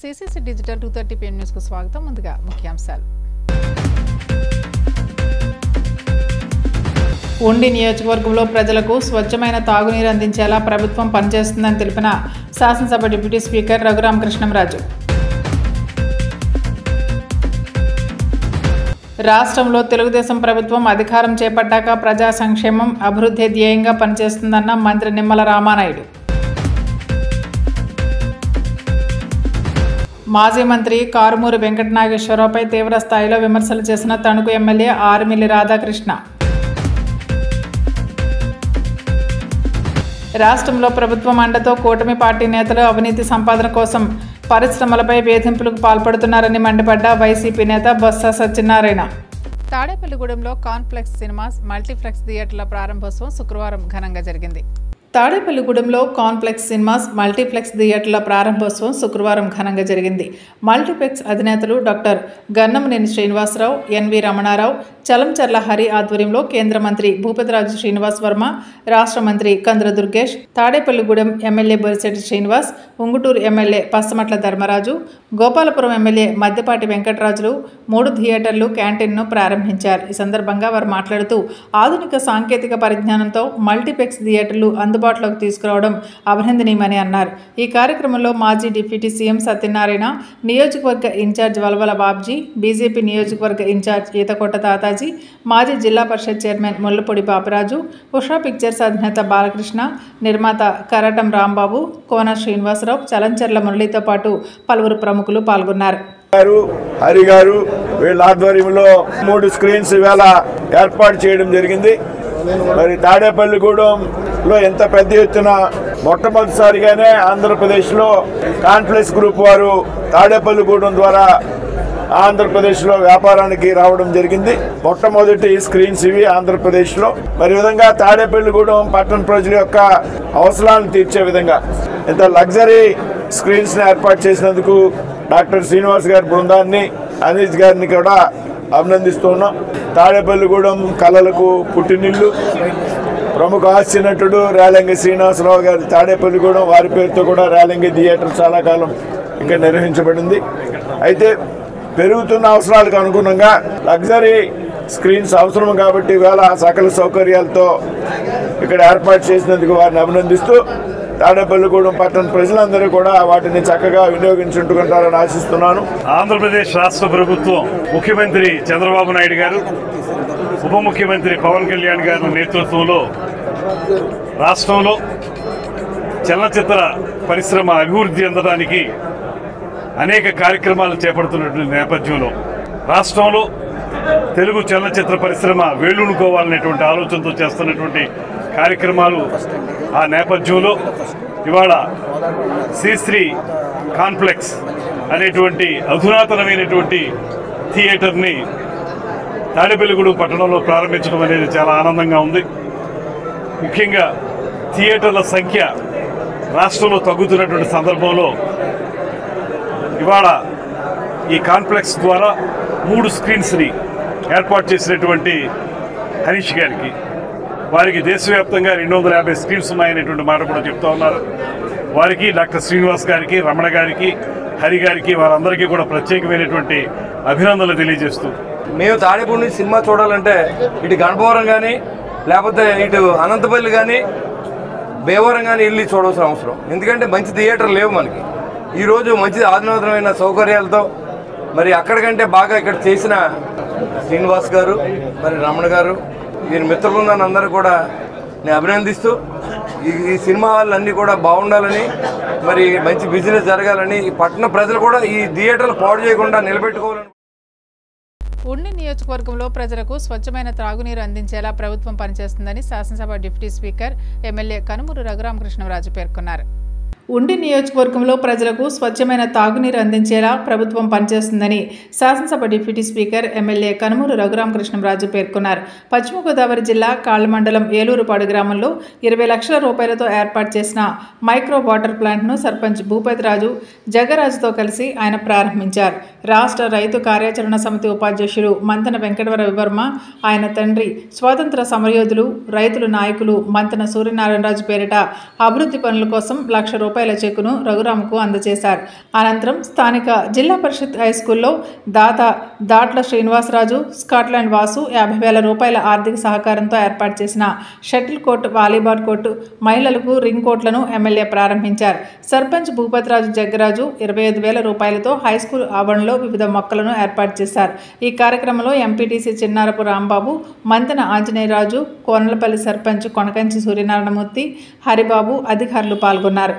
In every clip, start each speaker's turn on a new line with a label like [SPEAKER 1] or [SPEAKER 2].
[SPEAKER 1] CCC digital 230 PM news को स्वागतम। ముందుగా ముఖ్యాంశాలు। ఉండి నియోజకవర్గంలో ప్రజలకు స్వచ్ఛమైన తాగునీరు అందించేలా ప్రభుత్వం పనిచేస్తుందని తెలిపిన శాసనసభ డిప్యూటీ స్పీకర్ రఘురామకృష్ణంరాజు। రాష్ట్రంలో తెలుగుదేశం ప్రభుత్వం అధికారం చేపట్టాక ప్రజా సంక్షేమం అభివృద్ధి ధ్యేయంగా పనిచేస్తుందన్న మంత్రి నిమ్మల రామానాయుడు। మాజీ మంత్రి కారుమూరి వెంకట నాగేశ్వరరావుపై తీవ్ర స్థాయిలో విమర్శలు చేసిన తణుకు ఎమ్మెల్యే ఆర్మిల్లి రాధాకృష్ణ। రాష్ట్రంలో ప్రభుత్వం అండతో కూటమి పార్టీ నేతలు అవినీతి సంపాదన కోసం పరిశ్రమలపై వేధింపులకు పాల్పడుతున్నారని మండిపడ్డ వైసీపీ నేత బొత్స సత్యనారాయణ। తాడేపల్లిగూడెంలో కాన్ప్లెక్స్ సినిమాస్ మల్టీప్లెక్స్ థియేటర్ల ప్రారంభోత్సవం శుక్రవారం ఘనంగా జరిగింది। తాడేపల్లిగూడెంలో కాన్ప్లెక్స్ సినిమాస్ మల్టీప్లెక్స్ థియేటర్ల ప్రారంభోత్సవం శుక్రవారం ఘనంగా జరిగింది। మల్టీప్లెక్స్ అధినేతలు డాక్టర్ గన్నమనేని శ్రీనివాసరావు, ఎన్వి రమణారావు, చలంచర్ల హరి ఆధ్వర్యంలో కేంద్ర మంత్రి భూపతిరాజు శ్రీనివాస్ వర్మ, రాష్ట్ర మంత్రి Kandra Durgesh, Tadepalligudem MLA Borisetti Srinivas, Unguturu MLA Pachamatla Dharmaraju, Gopalapuram MLA Maddipati Venkatarajulu 3 థియేటర్లు క్యాంటీన్ను ప్రారంభించారు। ఈ సందర్భంగా వారు మాట్లాడుతూ ఆధునిక సాంకేతిక పరిజ్ఞానంతో మల్టీప్లెక్స్ థియేటర్లు అందుబాటులోకి తీసుకురావడం అభినందనీయమని అన్నారు। ఈ కార్యక్రమంలో మాజీ డిప్యూటీ సీఎం సత్యనారాయణ, నియోజకవర్గ ఇన్ఛార్జ్ వలవల బాబ్జీ, బీజేపీ నియోజకవర్గ ఇన్ఛార్జ్ ఈతకోట తాతాజీ, మాజీ జిల్లా పరిషత్ చైర్మన్ ముల్లపూడి పాపరాజు, ఉషా పిక్చర్స్ అధినేత బాలకృష్ణ, నిర్మాత కరటం రాంబాబు, కోన శ్రీనివాసరావు, చలంచర్ల మురళితో పాటు పలువురు ప్రముఖులు పాల్గొన్నారు।
[SPEAKER 2] హరి గారు వీళ్ళ ఆధ్వర్యంలో 3 స్క్రీన్స్ ఇవాళ ఏర్పాటు చేయడం జరిగింది। మరి తాడేపల్లిగూడెంలో ఎంత పెద్ద ఎత్తున మొట్టమొదటిసారిగానే ఆంధ్రప్రదేశ్లో కాన్ఫ్లెక్స్ గ్రూప్ వారు తాడేపల్లిగూడెం ద్వారా ఆంధ్రప్రదేశ్లో వ్యాపారానికి రావడం జరిగింది। మొట్టమొదటి స్క్రీన్స్ ఇవి ఆంధ్రప్రదేశ్లో। మరి విధంగా తాడేపల్లిగూడెం పట్టణ ప్రజల యొక్క అవసరాలను తీర్చే విధంగా ఇంత లగ్జరీ స్క్రీన్స్ని ఏర్పాటు చేసినందుకు డాక్టర్ శ్రీనివాస్ గారి బృందాన్ని, అనీష్ గారిని కూడా అభినందిస్తూ ఉన్నాం। తాడేపల్లిగూడెం కళలకు పుట్టినిల్లు, ప్రముఖ హాస్య నటుడు రేలంగి శ్రీనివాసరావు గారి తాడేపల్లిగూడెం వారి పేరుతో కూడా రేలంగి థియేటర్ చాలా కాలం ఇక్కడ నిర్వహించబడింది। అయితే పెరుగుతున్న అవసరాలకు అనుగుణంగా లగ్జరీ స్క్రీన్స్ అవసరం కాబట్టి వేళ సకల సౌకర్యాలతో ఇక్కడ ఏర్పాటు చేసినందుకు వారిని అభినందిస్తూ తాడేపల్లిగూడెం పట్టణ ప్రజలందరూ కూడా వాటిని చక్కగా వినియోగించుకుంటారని ఆశిస్తున్నాను।
[SPEAKER 3] ఆంధ్రప్రదేశ్ రాష్ట్ర ప్రభుత్వం ముఖ్యమంత్రి చంద్రబాబు నాయుడు గారు, ఉప ముఖ్యమంత్రి పవన్ కళ్యాణ్ గారి నేతృత్వంలో రాష్ట్రంలో చలనచిత్ర పరిశ్రమ అభివృద్ధి చెందడానికి అనేక కార్యక్రమాలు చేపడుతున్నటువంటి నేపథ్యంలో రాష్ట్రంలో తెలుగు చలనచిత్ర పరిశ్రమ వేళ్ళూనుకోవాలనేటువంటి ఆలోచనతో చేస్తున్నటువంటి కార్యక్రమాలు ఆ నేపథ్యంలో ఇవాళ శ్రీశ్రీ కాన్ప్లెక్స్ అనేటువంటి అధునాతనమైనటువంటి థియేటర్ని తాడేపల్లిగూడెం పట్టణంలో ప్రారంభించడం అనేది చాలా ఆనందంగా ఉంది। ముఖ్యంగా థియేటర్ల సంఖ్య రాష్ట్రంలో తగ్గుతున్నటువంటి సందర్భంలో ఇవాళ ఈ కాన్ప్లెక్స్ ద్వారా 3 స్క్రీన్స్ని ఏర్పాటు చేసినటువంటి హరీష్ గారికి, వారికి దేశవ్యాప్తంగా 250 స్క్రీన్స్ ఉన్నాయనేటువంటి మాట కూడా చెప్తా ఉన్నారు। వారికి డాక్టర్ శ్రీనివాస్ గారికి, రమణ గారికి, హరి గారికి, వారందరికీ కూడా ప్రత్యేకమైనటువంటి అభినందనలు తెలియజేస్తూ,
[SPEAKER 4] మేము తాడేపల్లి నుంచి సినిమా చూడాలంటే ఇటు గణపవరం కానీ లేకపోతే ఇటు అనంతపల్లి కానీ భీమవరం కానీ వెళ్ళి చూడవలసిన అవసరం, ఎందుకంటే మంచి థియేటర్ లేవు మనకి। ఈరోజు మంచి ఆధునాతనమైన సౌకర్యాలతో మరి అక్కడికంటే బాగా ఇక్కడ చేసిన శ్రీనివాస్ గారు, మరి రమణ గారు, వీరి మిత్ర బృందాన్ని అందరూ కూడా నేను అభినందిస్తూ ఈ సినిమా హాల్ అన్నీ కూడా బాగుండాలని, మరి మంచి బిజినెస్ జరగాలని, ఈ పట్టణ ప్రజలు కూడా ఈ థియేటర్లు పాడు చేయకుండా నిలబెట్టుకోవాలని।
[SPEAKER 1] ఉండి నియోజకవర్గంలో ప్రజలకు స్వచ్ఛమైన త్రాగునీరు అందించేలా ప్రభుత్వం పనిచేస్తుందని శాసనసభ deputy speaker MLA Kanumuru Raghurama Krishnam Raju పేర్కొన్నారు। ఉండి నియోజకవర్గంలో ప్రజలకు స్వచ్ఛమైన తాగునీరు అందించేలా ప్రభుత్వం పనిచేస్తుందని శాసనసభ deputy speaker MLA Kanumuru Raghurama Krishnam Raju పేర్కొన్నారు। పశ్చిమ గోదావరి జిల్లా కాళ్ళ మండలం ఏలూరుపాడు గ్రామంలో 20 లక్షల రూపాయలతో ఏర్పాటు చేసిన మైక్రో వాటర్ ప్లాంట్ను సర్పంచ్ భూపతిరాజు జగరాజుతో కలిసి ఆయన ప్రారంభించారు। రాష్ట్ర రైతు కార్యాచరణ సమితి ఉపాధ్యక్షుడు మంతన వెంకట రవివర్మ, ఆయన తండ్రి స్వాతంత్ర సమరయోధులు, రైతుల నాయకులు మంతన సూర్యనారాయణరాజు పేరిట అభివృద్ధి పనుల కోసం 1 లక్ష రూపాయలు రూపాయల చెక్కును రఘురామ్కు అందజేశారు. అనంతరం స్థానిక జిల్లా పరిషత్ హైస్కూల్లో దాట్ల శ్రీనివాసరాజు, స్కాట్లాండ్ వాసు 50,000 రూపాయల ఆర్థిక సహకారంతో ఏర్పాటు చేసిన షటిల్ కోర్టు, వాలీబాల్ కోర్టు, మహిళలకు రింగ్ కోర్టులను ఎమ్మెల్యే ప్రారంభించారు. సర్పంచ్ భూపతిరాజు జగ్గరాజు 25,000 రూపాయలతో హైస్కూల్ ఆవరణలో వివిధ మొక్కలను ఏర్పాటు చేశారు. ఈ కార్యక్రమంలో ఎంపీటీసీ చిన్నారపు రాంబాబు, మంతెన ఆంజనేయరాజు, కోనలపల్లి సర్పంచ్ కొనకంచి సూర్యనారాయణమూర్తి, హరిబాబు అధికారులు పాల్గొన్నారు.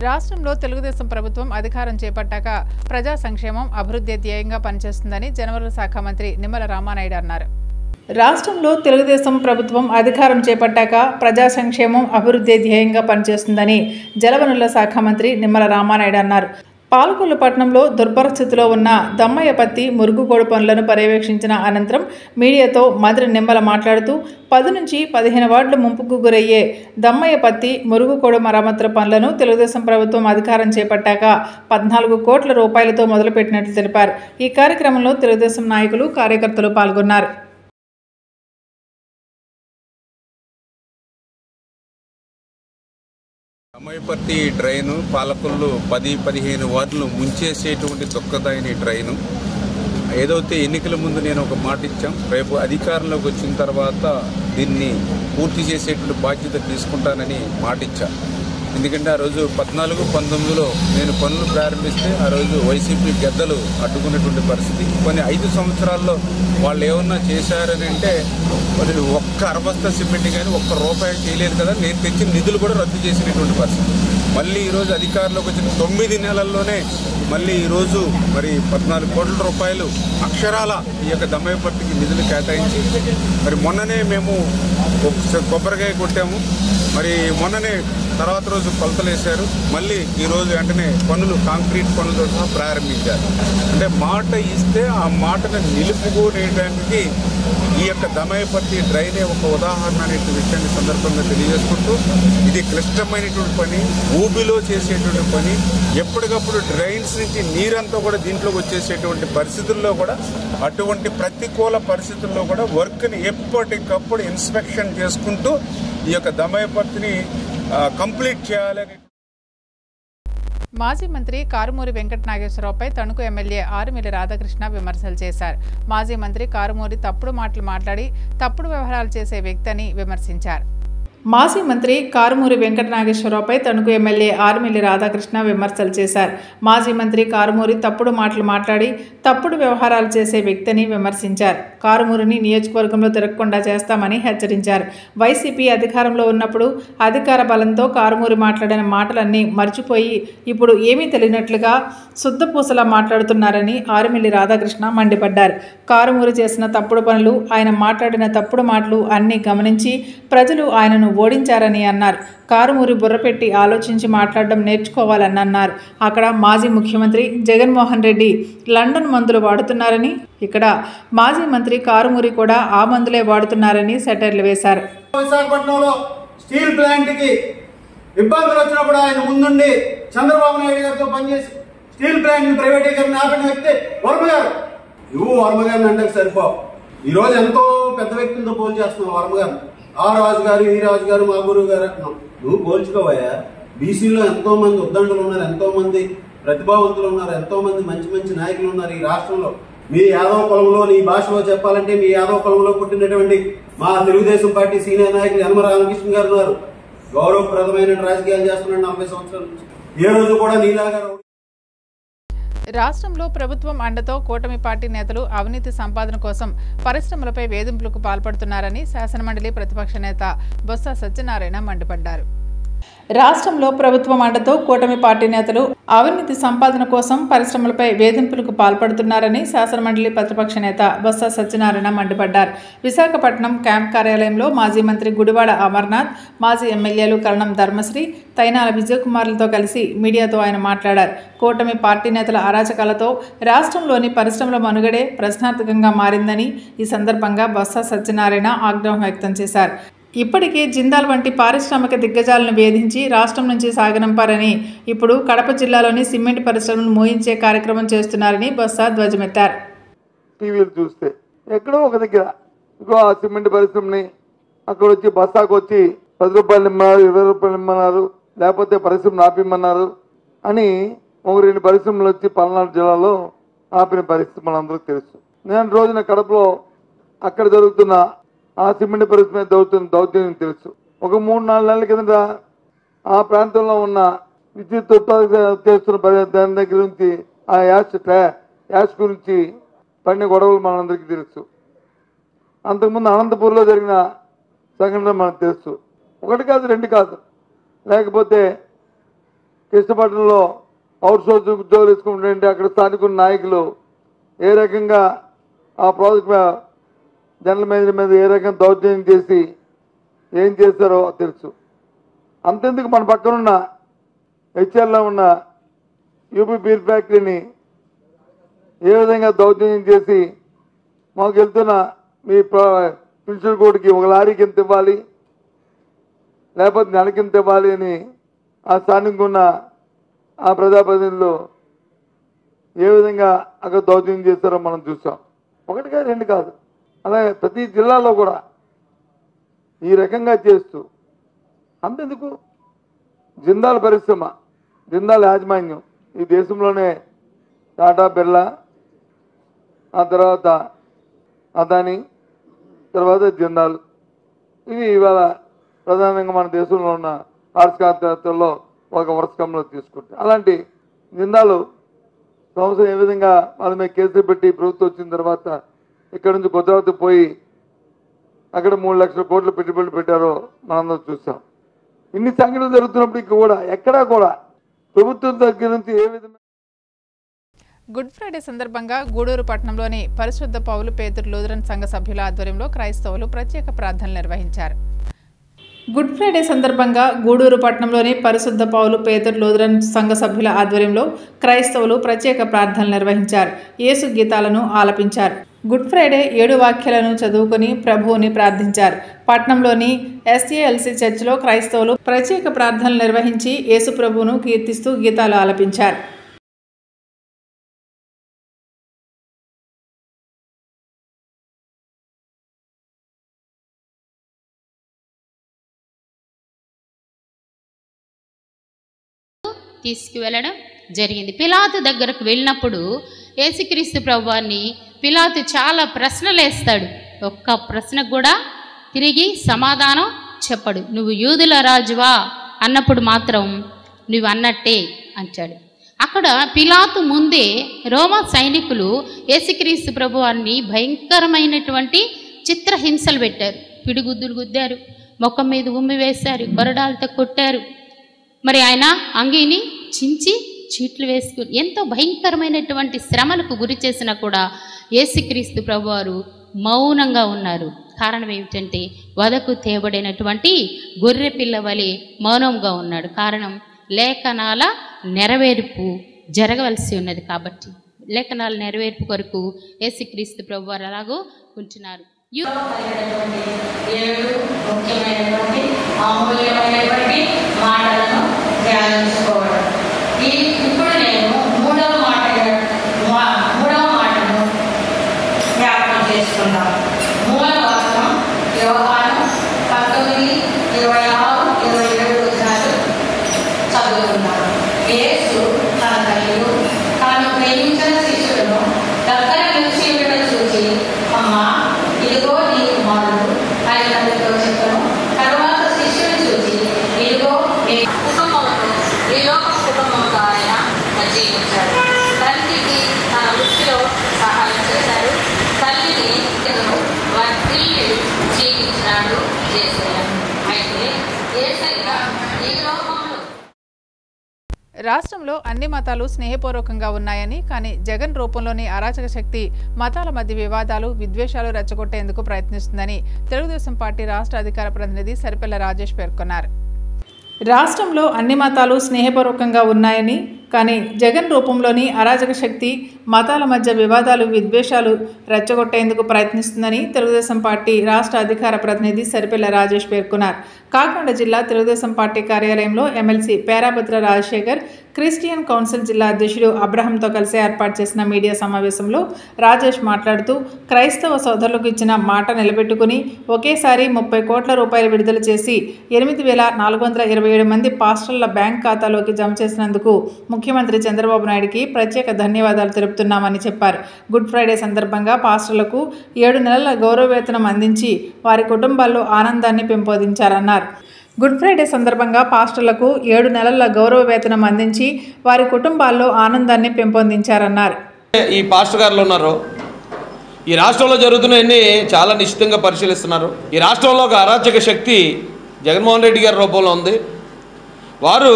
[SPEAKER 1] రాష్ట్రంలో తెలుగుదేశం ప్రభుత్వం అధికారం చేపట్టాక ప్రజా సంక్షేమం, అభివృద్ధి ధ్యేయంగా పనిచేస్తుందని జనవరుల శాఖ మంత్రి నిమ్మల రామానాయుడు అన్నారు. రాష్ట్రంలో తెలుగుదేశం ప్రభుత్వం అధికారం చేపట్టాక ప్రజా సంక్షేమం, అభివృద్ధి ధ్యేయంగా పనిచేస్తుందని జలవనరుల శాఖ మంత్రి నిమ్మల రామానాయుడు అన్నారు. పాలకొల్లు పట్టణంలో దుర్భర స్థితిలో ఉన్న దమ్మయ్యపత్తి, మురుగుగోడు పనులను పర్యవేక్షించిన అనంతరం మీడియాతో మంత్రి నిమ్మల మాట్లాడుతూ 10 నుంచి 15 వార్డుల ముంపుకు గురయ్యే దమ్మయ్యపత్తి, మురుగుగోడు మరమ్మతుల పనులను తెలుగుదేశం ప్రభుత్వం అధికారం చేపట్టాక 14 కోట్ల రూపాయలతో మొదలుపెట్టినట్లు తెలిపారు. ఈ కార్యక్రమంలో తెలుగుదేశం నాయకులు, కార్యకర్తలు పాల్గొన్నారు.
[SPEAKER 5] దమ్మయ్యపత్తి డ్రైను పాలకొల్లు 10-15 వార్డులు ముంచేసేటువంటి దుఃఖదాయని డ్రైను. ఏదైతే ఎన్నికల ముందు నేను ఒక మాట ఇచ్చాం, రేపు అధికారంలోకి వచ్చిన తర్వాత దీన్ని పూర్తి చేసేటువంటి బాధ్యత తీసుకుంటానని మాట ఇచ్చా. ఎందుకంటే ఆ రోజు 14-19లో నేను పనులు ప్రారంభిస్తే ఆ రోజు వైసీపీ గద్దలు అడ్డుకున్నటువంటి పరిస్థితి. కొన్ని 5 సంవత్సరాల్లో వాళ్ళు ఏమన్నా చేశారని అంటే మరి ఒక్క అరబస్తా సిమెంట్ కానీ ఒక్క రూపాయి చేయలేదు కదా. నేను తెచ్చిన నిధులు కూడా రద్దు చేసినటువంటి పరిస్థితి. మళ్ళీ ఈరోజు అధికారంలోకి వచ్చిన 9 నెలల్లోనే మళ్ళీ ఈరోజు మరి 14 కోట్ల రూపాయలు అక్షరాల ఈ యొక్క దమ్మయ్యపట్టికి నిధులు కేటాయించి మరి మొన్ననే మేము కొబ్బరికాయ కొట్టాము. మరి మొన్ననే తర్వాత రోజు కొలతలు వేశారు. మళ్ళీ ఈరోజు వెంటనే పనులు, కాంక్రీట్ పనులతో సహా ప్రారంభించారు. అంటే మాట ఇస్తే ఆ మాటను నిలుపుకునేటానికి ఈ యొక్క దమ్మయ్యపత్తి డ్రైనే ఒక ఉదాహరణ అనే విషయాన్ని సందర్భంగా తెలియజేసుకుంటూ, ఇది క్లిష్టమైనటువంటి పని, ఊబిలో చేసేటువంటి పని. ఎప్పటికప్పుడు డ్రైన్స్ నుంచి నీరంతా కూడా దీంట్లోకి వచ్చేసేటువంటి పరిస్థితుల్లో కూడా, అటువంటి ప్రతికూల పరిస్థితుల్లో కూడా వర్క్ని ఎప్పటికప్పుడు ఇన్స్పెక్షన్ చేసుకుంటూ ఈ యొక్క దమ్మయ్యపత్తిని కంప్లీట్ చేయాలి.
[SPEAKER 1] మాజీ మంత్రి కారుమూరి వెంకట నాగేశ్వరరావుపై తణుకు ఎమ్మెల్యే ఆరుమిల్లి రాధాకృష్ణ విమర్శలు చేశారు. మాజీ మంత్రి కారుమూరి తప్పుడు మాటలు మాట్లాడి తప్పుడు వ్యవహారాలు చేసే వ్యక్తి అని విమర్శించారు. మాజీ మంత్రి కారుమూరి వెంకట నాగేశ్వరరావుపై తణుకు ఎమ్మెల్యే ఆరుమిల్లి రాధాకృష్ణ విమర్శలు చేశారు. మాజీ మంత్రి కారుమూరి తప్పుడు మాటలు మాట్లాడి తప్పుడు వ్యవహారాలు చేసే వ్యక్తిని విమర్శించారు. కారుమూరిని నియోజకవర్గంలో తిరగకుండా చేస్తామని హెచ్చరించారు. వైసీపీ అధికారంలో ఉన్నప్పుడు అధికార బలంతో కారుమూరి మాట్లాడిన మాటలన్నీ మర్చిపోయి ఇప్పుడు ఏమీ తెలియనట్లుగా శుద్ధపూసలా మాట్లాడుతున్నారని ఆరుమిల్లి రాధాకృష్ణ మండిపడ్డారు. కారుమూరి చేసిన తప్పుడు పనులు, ఆయన మాట్లాడిన తప్పుడు మాటలు అన్నీ గమనించి ప్రజలు ఆయనను ఓడించారని అన్నారు. కారుమూరి బుర్రపెట్టి ఆలోచించి మాట్లాడడం నేర్చుకోవాలని అన్నారు. అక్కడ మాజీ ముఖ్యమంత్రి జగన్మోహన్ రెడ్డి లండన్ మందులు వాడుతున్నారని, ఇక్కడ మాజీ మంత్రి కారుమూరి కూడా ఆ మందులే వాడుతున్నారని సెటైర్లు వేశారు.
[SPEAKER 6] విశాఖపట్నంలో స్టీల్ ప్లాంట్ కి ఇబ్బందులు వచ్చినప్పుడు ఆయన ముందుండి చంద్రబాబు నాయుడు గారితో పనిచేసి స్టీల్ ప్లాంట్ ని ప్రైవేటీకరణ ఆపిన వ్యక్తి వర్మ గారు. నువ్వు వర్మ గారిని అంటే సరిపోవు. ఈ రోజు ఎంతో పెద్ద వ్యక్తులతో పోల్ చేస్తున్నావు వర్మ గారు. ఆ రాజు గారు, ఈ రాజు గారు, మా గురువు గారు అంటున్నావు. నువ్వు పోల్చుకోవయ్యా. బీసీలో ఎంతో మంది ఉద్దండులు ఉన్నారు, ఎంతో మంది ప్రతిభావంతులు ఉన్నారు, ఎంతో మంది మంచి మంచి నాయకులు ఉన్నారు ఈ రాష్ట్రంలో. మీ యాదవ కులంలో, నీ భాషలో చెప్పాలంటే మీ యాదవ కులంలో పుట్టినటువంటి మా తెలుగుదేశం పార్టీ సీనియర్ నాయకులు యనమల రామకృష్ణ గారు ఉన్నారు. గౌరవప్రదమైన రాజకీయాలు చేస్తున్నారు 40 సంవత్సరాల నుంచి. ఏ రోజు కూడా నీలాగా.
[SPEAKER 1] రాష్ట్రంలో ప్రభుత్వం అండతో కూటమి పార్టీ నేతలు అవినీతి సంపాదన కోసం పరిశ్రమలపై వేధింపులకు పాల్పడుతున్నారని శాసనమండలి ప్రతిపక్ష నేత బొత్స సత్యనారాయణ మండిపడ్డారు. రాష్ట్రంలో ప్రభుత్వం అండతో కూటమి పార్టీ నేతలు అవినీతి సంపాదన కోసం పరిశ్రమలపై వేధింపులకు పాల్పడుతున్నారని శాసనమండలి ప్రతిపక్ష నేత బొత్స సత్యనారాయణ మండిపడ్డారు. విశాఖపట్నం క్యాంప్ కార్యాలయంలో మాజీ మంత్రి గుడివాడ అమర్నాథ్, మాజీ ఎమ్మెల్యేలు కరణం ధర్మశ్రీ, తైనాల విజయకుమార్లతో కలిసి మీడియాతో ఆయన మాట్లాడారు. కూటమి పార్టీ నేతల అరాచకాలతో రాష్ట్రంలోని పరిశ్రమల మనుగడే ప్రశ్నార్థకంగా మారిందని ఈ సందర్భంగా బొత్స సత్యనారాయణ ఆగ్రహం వ్యక్తం చేశారు. ఇప్పటికే జిందాల్ వంటి పారిశ్రామిక దిగ్గజాలను వేధించి రాష్ట్రం నుంచి సాగనంపారని, ఇప్పుడు కడప జిల్లాలోని సిమెంట్ పరిశ్రమను మోయించే కార్యక్రమం చేస్తున్నారని బొత్స ధ్వజమెత్తారు.
[SPEAKER 7] టీవీలు చూస్తే ఎక్కడో ఒక దగ్గర ఇంకో ఆ సిమెంట్ పరిశ్రమని అక్కడ వచ్చి బస్తాకు వచ్చి 10 రూపాయలు ఇమ్మన్నారు, 20 రూపాయలు ఇమ్మన్నారు, లేకపోతే పరిశ్రమను ఆపిమ్మన్నారు అని 1-2 పరిశ్రమలు వచ్చి పల్నాడు జిల్లాలో ఆపిన పరిస్థితి మనందరికీ తెలుసు. నేను రోజున కడపలో అక్కడ జరుగుతున్న ఆ సిమెంట్ పరిశ్రమ దౌర్జన్యం తెలుసు. ఒక 3-4 నెలల కిందట ఆ ప్రాంతంలో ఉన్న విద్యుత్ ఉత్పత్తి చేస్తున్న దాని దగ్గర నుంచి ఆ యాష్ గురించి పడిన గొడవలు మనందరికీ తెలుసు. అంతకుముందు అనంతపూర్లో జరిగిన సంఘటన మనకు తెలుసు. 1 కాదు 2 కాదు. లేకపోతే కృష్ణపట్నంలో అవుట్ సోర్స్ ఉద్యోగులు వేసుకుంటుంటే అక్కడ స్థానిక నాయకులు ఏ రకంగా ఆ ప్రాజెక్ట్ జనరల్ మేనేజర్ మీద ఏ రకంగా దౌర్జన్యం చేసి ఏం చేస్తారో తెలుసు. అంతెందుకు మన పక్కనున్న హెచ్ఆర్లో ఉన్న యూపీ బీర్ ఫ్యాక్టరీని ఏ విధంగా దౌర్జన్యం చేసి మాకు వెళ్తున్న మీ ప్రిన్సిపల్ కోర్టుకి 1 లారీకి ఎంత ఇవ్వాలి, లేకపోతే నెలకి ఎంత ఇవ్వాలి అని ఆ స్థానికంగా ఉన్న ఆ ప్రజాప్రతినిధులు ఏ విధంగా అక్కడ దౌర్జన్యం చేస్తారో మనం చూసాం. 1 కాదు 2 కాదు. అలాగే ప్రతి జిల్లాలో కూడా ఈ రకంగా చేస్తూ అంతెందుకు జిందాల్ పరిశ్రమ, జిందాల్ యాజమాన్యం ఈ దేశంలోనే టాటా, బిర్లా, ఆ తర్వాత అదానీ, తర్వాత జిందాల్, ఇవి ఇవాళ ప్రధానంగా మన దేశంలో ఉన్న పారిశ్రామికవేత్తల్లో ఒక వరుసకంలో తీసుకుంటే అలాంటి జిందాలు సంవత్సరం ఏ విధంగా వాళ్ళ మీద కేసులు పెట్టి ప్రభుత్వం వచ్చిన తర్వాత ఇక్కడ నుంచి గుజరాత్ పోయి అక్కడ 3 లక్షల కోట్ల పెట్టుబడులు పెట్టారో మనందరం చూసాం. ఇన్ని సంఘటనలు జరుగుతున్నప్పటికీ కూడా ఎక్కడా కూడా ప్రభుత్వం దగ్గర నుంచి ఏ విధంగా.
[SPEAKER 1] గుడ్ ఫ్రైడే సందర్భంగా గూడూరు పట్టణంలోని పరిశుద్ధ పౌలు పేతురు లూథరన్ సంఘ సభ్యుల ఆధ్వర్యంలో క్రైస్తవులు ప్రత్యేక ప్రార్థనలు నిర్వహించారు. గుడ్ ఫ్రైడే సందర్భంగా గూడూరు పట్టణంలోని పరిశుద్ధ పౌలు పేతురు లూథరన్ సంఘ సభ్యుల ఆధ్వర్యంలో క్రైస్తవులు ప్రత్యేక ప్రార్థనలు నిర్వహించారు. యేసు గీతాలను ఆలపించారు. గుడ్ ఫ్రైడే 7 వాక్యాలను చదువుకుని ప్రభువుని ప్రార్థించారు. పట్టణంలోని ఎస్ఏఎల్సి చర్చిలో క్రైస్తవులు ప్రత్యేక ప్రార్థనలు నిర్వహించి యేసు ప్రభువును కీర్తిస్తూ గీతాలు ఆలపించారు.
[SPEAKER 8] తీసుకువెళ్ళడం జరిగింది. పిలాతు దగ్గరకు వెళ్ళినప్పుడు యేసుక్రీస్తు ప్రభువాన్ని పిలాతు చాలా ప్రశ్నలు వేస్తాడు. ఒక్క ప్రశ్నకు కూడా తిరిగి సమాధానం చెప్పడు. నువ్వు యూదుల రాజువా అన్నప్పుడు మాత్రం నువ్వు అన్నట్టే అంటాడు. అక్కడ పిలాతు ముందే రోమా సైనికులు యేసుక్రీస్తు ప్రభువాన్ని భయంకరమైనటువంటి చిత్రహింసలు పెట్టారు. పిడిగుద్దులు గుద్దారు, ముఖం మీద ఉమ్మి వేశారు, కొరడాలతో కొట్టారు. మరి ఆయన అంగీని చించి చీట్లు వేసుకుని ఎంతో భయంకరమైనటువంటి శ్రమలకు గురి చేసినా కూడా యేసుక్రీస్తు ప్రభువారు మౌనంగా ఉన్నారు. కారణం ఏమిటంటే వదకు తేబడినటువంటి గొర్రె పిల్ల వలె మౌనంగా ఉన్నాడు. కారణం లేఖనాల నెరవేర్పు జరగవలసి ఉన్నది కాబట్టి లేఖనాల నెరవేర్పు కొరకు యేసుక్రీస్తు ప్రభువారు అలాగూ ఉంటున్నారు.
[SPEAKER 9] ముఖ్యమైనటువంటి అమూల్యమైనటువంటి మాటలను ధ్యానించుకోవడం. ఇప్పుడు నేను మూడవ మాటను జ్ఞాపకం చేసుకున్నాను. మూల వాక్యం యోహాను 19:26-27 వచనాలు చదువుతున్నాను. యేసు తన తల్లియు తాను ప్రేమించిన శిష్యులను దగ్గర నిలిచి ఉండడం చూసి, అమ్మా ఇదిగో నీ కుమారుడు అని తండ్రితో చెప్పను. తర్వాత శిష్యుని చూసి, ఇదిగో నీ కుటుంబంలో ఈ లోక కుటుంబంతో ఆయన జీవించాడు. తండ్రికి తన వృత్తిలో సహాయం చేశాడు. తల్లిని వారి పిల్లి జీవించినాడు చేశాడు. అయితే యేసయ్య ఈ లోకంలో
[SPEAKER 1] రాష్ట్రంలో అన్ని మతాలు స్నేహపూర్వకంగా ఉన్నాయని, కానీ జగన్ రూపంలోని అరాచక శక్తి మతాల మధ్య వివాదాలు, విద్వేషాలు రెచ్చగొట్టేందుకు ప్రయత్నిస్తుందని తెలుగుదేశం పార్టీ రాష్ట్ర అధికార ప్రతినిధి సరిపెల్ల రాజేష్ పేర్కొన్నారు. రాష్ట్రంలో అన్ని మతాలు స్నేహపూర్వకంగా ఉన్నాయని, కానీ జగన్ రూపంలోని అరాచక శక్తి మతాల మధ్య వివాదాలు, విద్వేషాలు రెచ్చగొట్టేందుకు ప్రయత్నిస్తుందని తెలుగుదేశం పార్టీ రాష్ట్ర అధికార ప్రతినిధి సరిపెల్ల రాజేష్ పేర్కొన్నారు. కాకినాడ జిల్లా తెలుగుదేశం పార్టీ కార్యాలయంలో ఎమ్మెల్సీ పేరాభద్ర రాజశేఖర్, క్రిస్టియన్ కౌన్సిల్ జిల్లా అధ్యక్షుడు అబ్రహంతో కలిసి ఏర్పాటు చేసిన మీడియా సమావేశంలో రాజేష్ మాట్లాడుతూ, క్రైస్తవ సోదరులకు ఇచ్చిన మాట నిలబెట్టుకుని ఒకేసారి 30 కోట్ల రూపాయలు విడుదల చేసి 8,427 మంది పాస్టర్ల బ్యాంక్ ఖాతాలోకి జమ చేసినందుకు ముఖ్యమంత్రి చంద్రబాబు నాయుడికి ప్రత్యేక ధన్యవాదాలు తెలుపుతున్నామని చెప్పారు. గుడ్ ఫ్రైడే సందర్భంగా పాస్టర్లకు 7 నెలల గౌరవ వేతనం అందించి వారి కుటుంబాల్లో ఆనందాన్ని పెంపొందించారన్నారు. గుడ్ ఫ్రైడే సందర్భంగా పాస్టర్లకు 7 నెలల గౌరవ వేతనం అందించి వారి కుటుంబాల్లో ఆనందాన్ని పెంపొందించారన్నారు.
[SPEAKER 10] ఈ పాస్టర్ గారులు ఉన్నారు, ఈ రాష్ట్రంలో జరుగుతున్నవన్నీ చాలా నిశ్చితంగా పరిశీలిస్తున్నారు. ఈ రాష్ట్రంలో ఒక అరాచక శక్తి జగన్మోహన్ రెడ్డి గారి రూపంలో ఉంది. వారు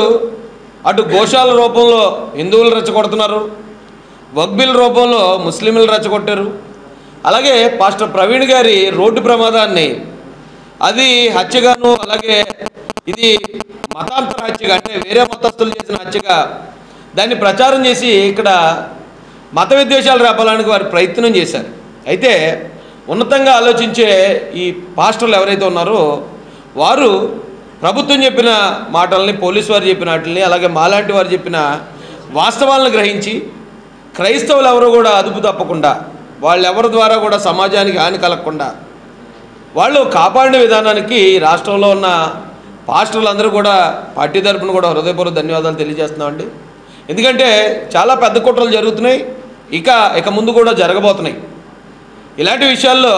[SPEAKER 10] అటు గోశాల రూపంలో హిందువులు రెచ్చగొడుతున్నారు, వక్బిల్ రూపంలో ముస్లింలు రెచ్చగొట్టారు. అలాగే పాస్టర్ ప్రవీణ్ గారి రోడ్డు ప్రమాదాన్ని అది హత్యగాను, అలాగే ఇది మతాంతర హత్యగా, అంటే వేరే మతస్థులు చేసిన హత్యగా దాన్ని ప్రచారం చేసి ఇక్కడ మత విద్వేషాలు రేపడానికి వారు ప్రయత్నం చేశారు. అయితే ఉన్నతంగా ఆలోచించే ఈ పాస్టర్లు ఎవరైతే ఉన్నారో వారు ప్రభుత్వం చెప్పిన మాటల్ని, పోలీసు వారు చెప్పిన వాటిని, అలాగే మాలాంటి వారు చెప్పిన వాస్తవాలను గ్రహించి క్రైస్తవులు ఎవరు కూడా అదుపు తప్పకుండా, వాళ్ళెవరి ద్వారా కూడా సమాజానికి హాని కలగకుండా వాళ్ళు కాపాడిన విధానానికి రాష్ట్రంలో ఉన్న పాస్టర్లందరూ కూడా పార్టీ తరపున కూడా హృదయపూర్వక ధన్యవాదాలు తెలియజేస్తున్నామండి. ఎందుకంటే చాలా పెద్ద కుట్రలు జరుగుతున్నాయి, ఇక ముందు కూడా జరగబోతున్నాయి. ఇలాంటి విషయాల్లో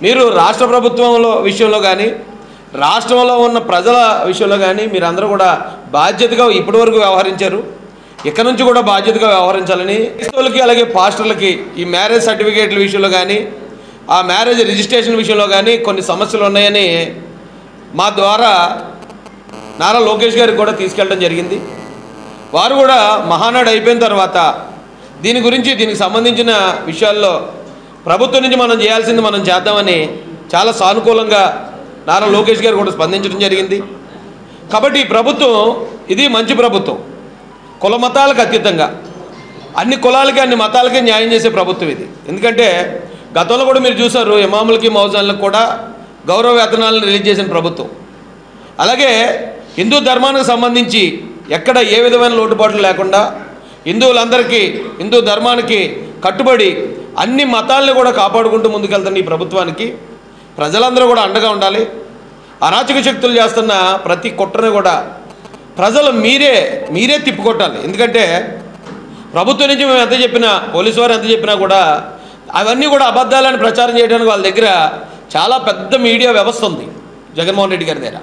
[SPEAKER 10] మీరు రాష్ట్ర ప్రభుత్వంలో విషయంలో కానీ, రాష్ట్రంలో ఉన్న ప్రజల విషయంలో కానీ మీరందరూ కూడా బాధ్యతగా ఇప్పటివరకు వ్యవహరించారు. ఇక నుంచి కూడా బాధ్యతగా వ్యవహరించాలని క్రైస్తవులకి, అలాగే పాస్టర్లకి ఈ మ్యారేజ్ సర్టిఫికేట్ల విషయంలో కానీ, ఆ మ్యారేజ్ రిజిస్ట్రేషన్ విషయంలో కానీ కొన్ని సమస్యలు ఉన్నాయని మా ద్వారా నారా లోకేష్ గారికి కూడా తీసుకెళ్ళడం జరిగింది. వారు కూడా మహానాడు అయిపోయిన తర్వాత దీనికి సంబంధించిన విషయాల్లో ప్రభుత్వం నుంచి మనం చేయాల్సింది మనం చేద్దామని చాలా సానుకూలంగా నారా లోకేష్ గారు కూడా స్పందించడం జరిగింది. కాబట్టి ఈ ప్రభుత్వం ఇది మంచి ప్రభుత్వం, కుల మతాలకు అతీతంగా అన్ని కులాలకి అన్ని మతాలకి న్యాయం చేసే ప్రభుత్వం ఇది. ఎందుకంటే గతంలో కూడా మీరు చూసారు, ఇమాములకి మౌజాన్లకు కూడా గౌరవ వేతనాలను రిలీజ్ చేసిన ప్రభుత్వం. అలాగే హిందూ ధర్మానికి సంబంధించి ఎక్కడ ఏ విధమైన లోటుపాట్లు లేకుండా హిందువులందరికీ, హిందూ ధర్మానికి కట్టుబడి అన్ని మతాలను కూడా కాపాడుకుంటూ ముందుకెళ్తున్న ఈ ప్రభుత్వానికి ప్రజలందరూ కూడా అండగా ఉండాలి. అరాచక శక్తులు చేస్తున్న ప్రతి కుట్రని కూడా ప్రజలు మీరే తిప్పుకొట్టాలి. ఎందుకంటే ప్రభుత్వం నుంచి మేము ఎంత చెప్పినా, పోలీసు వారు ఎంత చెప్పినా కూడా అవన్నీ కూడా అబద్ధాలని ప్రచారం చేయడానికి వాళ్ళ దగ్గర చాలా పెద్ద మీడియా వ్యవస్థ ఉంది జగన్మోహన్ రెడ్డి గారి దగ్గర.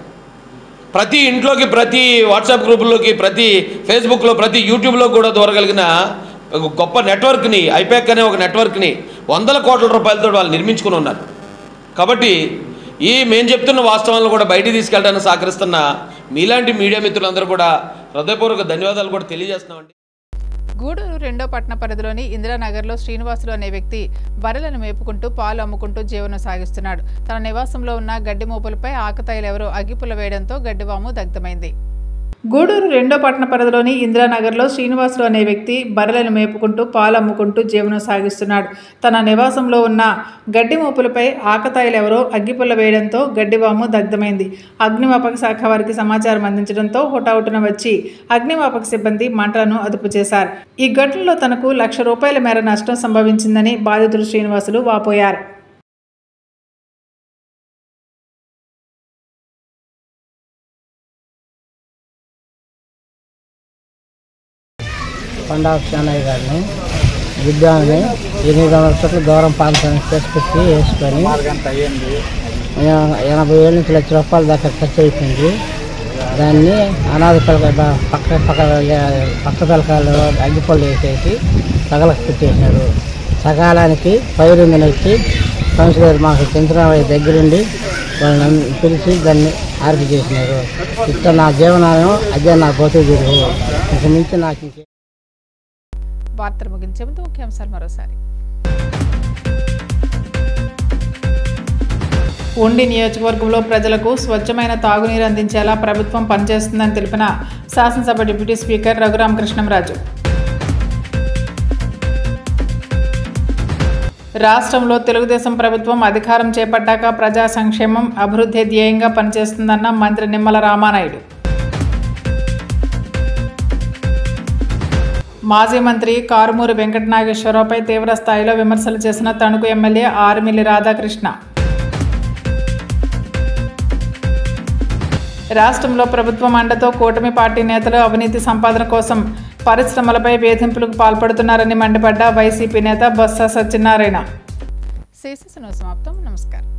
[SPEAKER 10] ప్రతి ఇంట్లోకి, ప్రతి వాట్సాప్ గ్రూపుల్లోకి, ప్రతి ఫేస్బుక్లో, ప్రతి యూట్యూబ్లో కూడా దూరగలిగిన గొప్ప నెట్వర్క్ని, ఐపాక్ అనే ఒక నెట్వర్క్ని 100 కోట్ల రూపాయలతో వాళ్ళు నిర్మించుకుని ఉన్నారు. కాబట్టి మేము చెప్తున్న వాస్తవాలను కూడా బయటికి తీసుకెళ్ళడానికి సహకరిస్తున్న మీలాంటి మీడియా మిత్రులందరూ కూడా హృదయపూర్వక ధన్యవాదాలు కూడా తెలియజేస్తున్నామండి.
[SPEAKER 1] గూడూరు 2వ పట్టణ పరిధిలోని ఇందిరానగర్లో శ్రీనివాసులు అనే వ్యక్తి బర్రెలను మేపుకుంటూ పాలు అమ్ముకుంటూ జీవనం సాగిస్తున్నాడు. తన నివాసంలో ఉన్న గడ్డి మోపులపై ఆకతాయిలెవరో అగ్గిపుల్ల వేయడంతో గడ్డివాము దగ్ధమైంది. గూడూరు 2వ పట్టణ పరిధిలోని ఇందిరానగర్లో శ్రీనివాసులు అనే వ్యక్తి బర్రెలను మేపుకుంటూ పాలు అమ్ముకుంటూ జీవనం సాగిస్తున్నాడు. తన నివాసంలో ఉన్న గడ్డి మోపులపై ఆకతాయిలెవరో అగ్గిపుల్ల వేయడంతో గడ్డివాము దగ్ధమైంది. అగ్నిమాపక శాఖ వారికి సమాచారం అందించడంతో హుటాహుటిన వచ్చి అగ్నిమాపక సిబ్బంది మంటలను అదుపు చేశారు. ఈ ఘటనలో తనకు ₹1,00,000 మేర నష్టం సంభవించిందని బాధితుడు శ్రీనివాసులు వాపోయారు.
[SPEAKER 11] పండాబ్ చెన్నై గారిని విద్యాన్ని 800 ఫీట్ల దూరం పాలసీని తీసుకొచ్చి వేసుకొని 80,000 నుంచి ₹1,00,000 దాకా ఖర్చు అయిపోయింది. దాన్ని అనాథ పిల్లక పక్క పిల్లకాయలు అగ్గిపళ్ళు వేసేసి సగలకు పెట్టేసినారు. సకాలానికి పైరుందని వచ్చి కౌన్సిలర్ మాకు చంద్రబాబు దగ్గరుండి వాళ్ళని పిలిచి దాన్ని ఆర్పి చేసినారు. ఇట్లా నా జీవనాన్ని అదే నా బతుకు ఇంక నుంచి నాకు
[SPEAKER 1] వార్తలు ముగించే ముందు ముఖ్యాంశాలు మరోసారి. ఉండి నియోజకవర్గంలో ప్రజలకు స్వచ్ఛమైన తాగునీరు అందించేలా ప్రభుత్వం పనిచేస్తుందని తెలిపిన శాసనసభ డిప్యూటీ స్పీకర్ రఘురామకృష్ణంరాజు. రాష్ట్రంలో తెలుగుదేశం ప్రభుత్వం అధికారం చేపట్టాక ప్రజా సంక్షేమం, అభివృద్ధి ధ్యేయంగా పనిచేస్తుందన్న మంత్రి నిమ్మల రామానాయుడు. మాజీ మంత్రి కారుమూరి వెంకటనాగేశ్వరరావుపై తీవ్ర స్థాయిలో విమర్శలు చేసిన తణుకు ఎమ్మెల్యే ఆర్మిల్లి రాధాకృష్ణ. రాష్ట్రంలో ప్రభుత్వం అండతో కూటమి పార్టీ నేతలు అవినీతి సంపాదన కోసం పరిశ్రమలపై వేధింపులకు పాల్పడుతున్నారని మండిపడ్డ వైసీపీ నేత బొత్స సత్యనారాయణ. సమాప్తం. నమస్కారం.